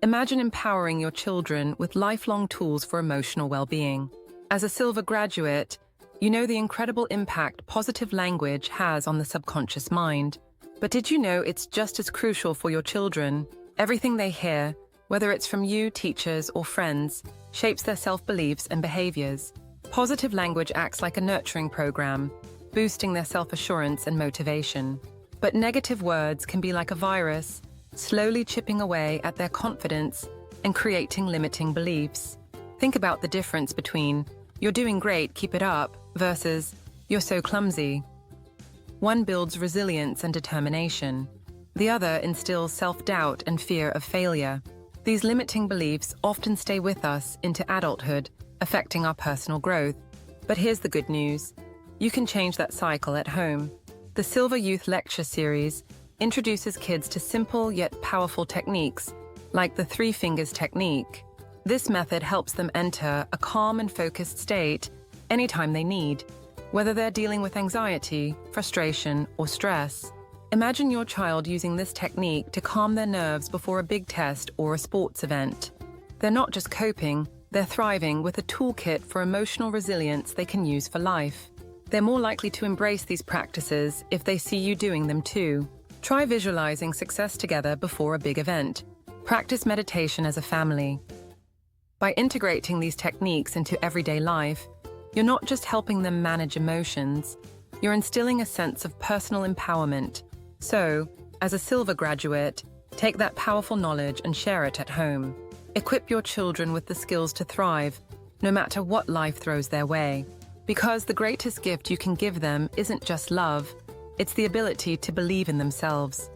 Imagine empowering your children with lifelong tools for emotional well-being. As a Silva graduate, you know the incredible impact positive language has on the subconscious mind. But did you know it's just as crucial for your children? Everything they hear, whether it's from you, teachers, or friends, shapes their self-beliefs and behaviours. Positive language acts like a nurturing program, boosting their self-assurance and motivation. But negative words can be like a virus, slowly chipping away at their confidence and creating limiting beliefs. Think about the difference between "you're doing great, keep it up" versus "you're so clumsy." One builds resilience and determination. The other instills self-doubt and fear of failure. These limiting beliefs often stay with us into adulthood, affecting our personal growth. But here's the good news. You can change that cycle at home. The Silva Youth Lecture Series introduces kids to simple yet powerful techniques, like the 3 fingers technique. This method helps them enter a calm and focused state anytime they need, whether they're dealing with anxiety, frustration, or stress. Imagine your child using this technique to calm their nerves before a big test or a sports event. They're not just coping, they're thriving with a toolkit for emotional resilience they can use for life. They're more likely to embrace these practices if they see you doing them too. Try visualizing success together before a big event. Practice meditation as a family. By integrating these techniques into everyday life, you're not just helping them manage emotions, you're instilling a sense of personal empowerment. So, as a Silva graduate, take that powerful knowledge and share it at home. Equip your children with the skills to thrive, no matter what life throws their way. Because the greatest gift you can give them isn't just love, it's the ability to believe in themselves.